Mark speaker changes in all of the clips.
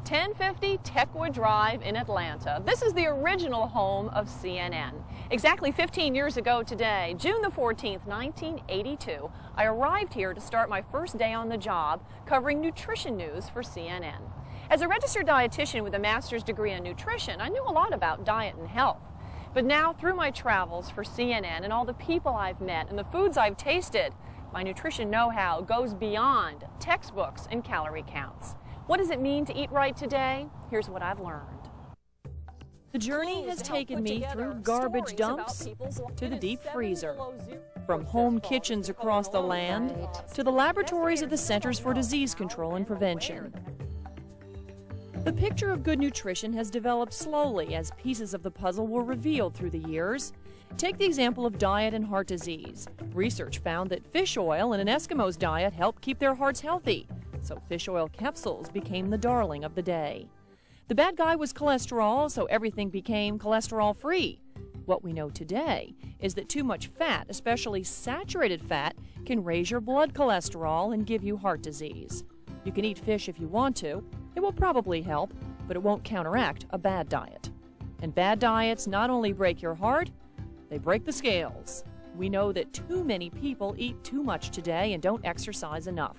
Speaker 1: 1050 Techwood Drive in Atlanta. This is the original home of CNN. Exactly 15 years ago today, June the 14th, 1982, I arrived here to start my first day on the job covering nutrition news for CNN. As a registered dietitian with a master's degree in nutrition, I knew a lot about diet and health. But now, through my travels for CNN and all the people I've met and the foods I've tasted, my nutrition know-how goes beyond textbooks and calorie counts. What does it mean to eat right today? Here's what I've learned. The journey has taken me through garbage dumps to the deep freezer, from home kitchens across the land to the laboratories of the Centers for Disease Control and Prevention. The picture of good nutrition has developed slowly as pieces of the puzzle were revealed through the years. Take the example of diet and heart disease. Research found that fish oil in an Eskimo's diet helped keep their hearts healthy, so fish oil capsules became the darling of the day. The bad guy was cholesterol, so everything became cholesterol-free. What we know today is that too much fat, especially saturated fat, can raise your blood cholesterol and give you heart disease. You can eat fish if you want to. It will probably help, but it won't counteract a bad diet. And bad diets not only break your heart, they break the scales. We know that too many people eat too much today and don't exercise enough.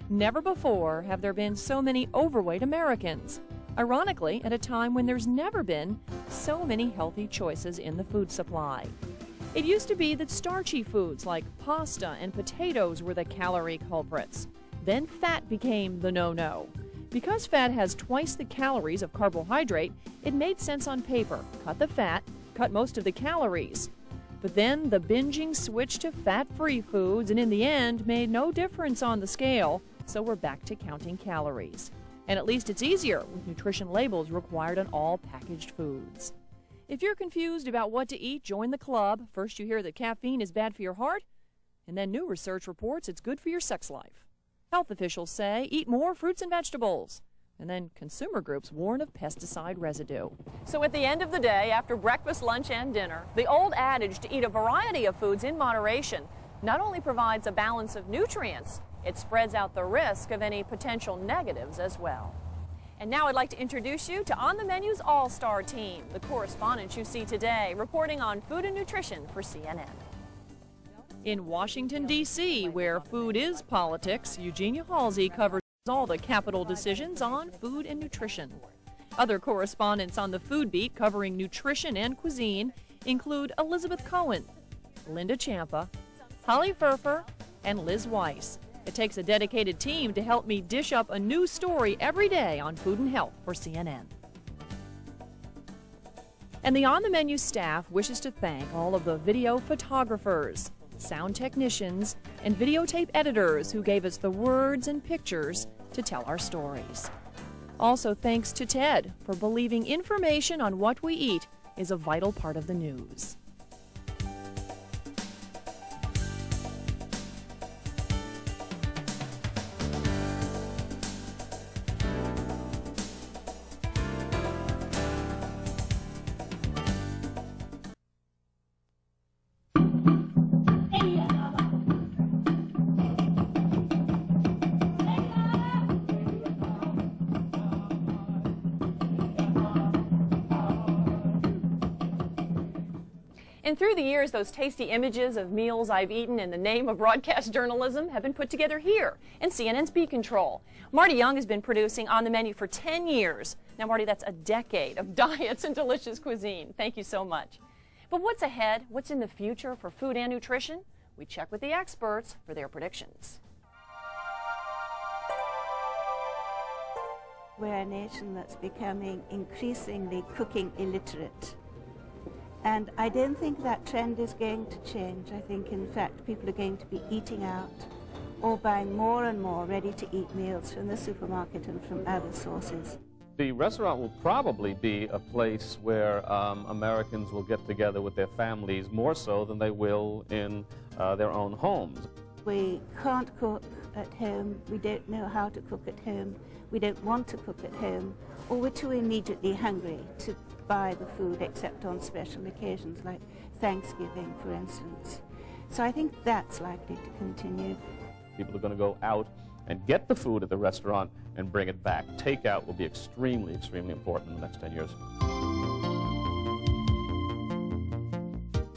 Speaker 1: Never before have there been so many overweight Americans. Ironically, at a time when there's never been so many healthy choices in the food supply. It used to be that starchy foods like pasta and potatoes were the calorie culprits. Then fat became the no-no. Because fat has twice the calories of carbohydrate, it made sense on paper. Cut the fat, cut most of the calories. But then the binging switched to fat-free foods and in the end made no difference on the scale, so we're back to counting calories. And at least it's easier with nutrition labels required on all packaged foods. If you're confused about what to eat, join the club. First you hear that caffeine is bad for your heart, and then new research reports it's good for your sex life. Health officials say eat more fruits and vegetables. And then consumer groups warn of pesticide residue. So at the end of the day, after breakfast, lunch, and dinner, the old adage to eat a variety of foods in moderation not only provides a balance of nutrients, it spreads out the risk of any potential negatives as well. And now I'd like to introduce you to On the Menu's All-Star Team, the correspondents you see today reporting on food and nutrition for CNN. In Washington, D.C., where food is politics, Eugenia Halsey covers all the capital decisions on food and nutrition. Other correspondents on the food beat covering nutrition and cuisine include Elizabeth Cohen, Linda Champa, Holly Furfer, and Liz Weiss. It takes a dedicated team to help me dish up a new story every day on food and health for CNN. And the On the Menu staff wishes to thank all of the video photographers, sound technicians, and videotape editors who gave us the words and pictures to tell our stories. Also thanks to Ted for believing information on what we eat is a vital part of the news. And through the years, those tasty images of meals I've eaten in the name of broadcast journalism have been put together here in CNN's Bee Control. Marty Young has been producing On the Menu for 10 years. Now, Marty, that's a decade of diets and delicious cuisine. Thank you so much. But what's ahead? What's in the future for food and nutrition? We check with the experts for their predictions.
Speaker 2: We're a nation that's becoming increasingly cooking illiterate. And I don't think that trend is going to change. I think, in fact, people are going to be eating out or buying more and more ready-to-eat meals from the supermarket and from other sources.
Speaker 3: The restaurant will probably be a place where Americans will get together with their families more so than they will in their own homes.
Speaker 2: We can't cook at home. We don't know how to cook at home. We don't want to cook at home. Or we're too immediately hungry to buy the food except on special occasions like Thanksgiving, for instance. So I think that's likely to continue.
Speaker 3: People are going to go out and get the food at the restaurant and bring it back. Takeout will be extremely, extremely important in the next 10 years.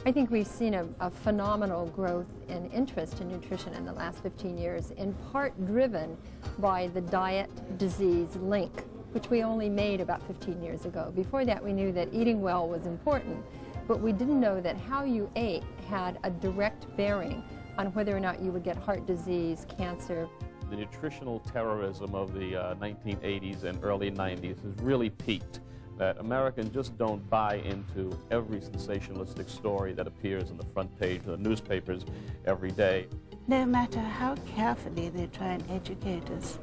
Speaker 4: I think we've seen a phenomenal growth in interest in nutrition in the last 15 years, in part driven by the diet-disease link, which we only made about 15 years ago. Before that, we knew that eating well was important, but we didn't know that how you ate had a direct bearing on whether or not you would get heart disease, cancer.
Speaker 3: The nutritional terrorism of the 1980s and early 90s has really peaked. That Americans just don't buy into every sensationalistic story that appears on the front page of the newspapers every day.
Speaker 2: No matter how carefully they try and educate us,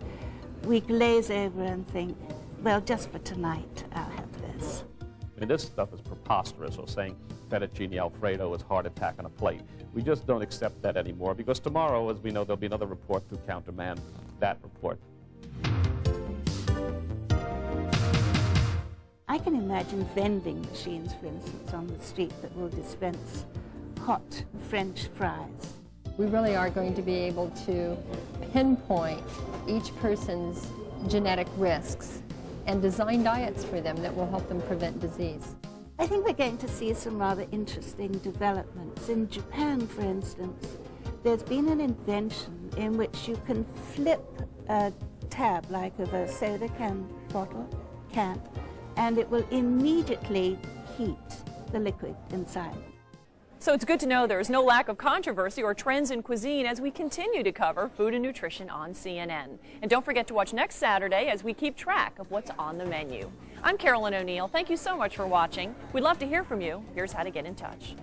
Speaker 2: we glaze over and think, well, just for tonight, I'll have this.
Speaker 3: I mean, this stuff is preposterous, or saying fettuccine Alfredo is heart attack on a plate. We just don't accept that anymore, because tomorrow, as we know, there'll be another report to countermand that report.
Speaker 2: I can imagine vending machines, for instance, on the street that will dispense hot French fries.
Speaker 4: We really are going to be able to pinpoint each person's genetic risks and design diets for them that will help them prevent disease.
Speaker 2: I think we're going to see some rather interesting developments. In Japan, for instance, there's been an invention in which you can flip a tab like of a soda can, and it will immediately heat the liquid inside.
Speaker 1: So it's good to know there is no lack of controversy or trends in cuisine as we continue to cover food and nutrition on CNN. And don't forget to watch next Saturday as we keep track of what's on the menu. I'm Carolyn O'Neil. Thank you so much for watching. We'd love to hear from you. Here's how to get in touch.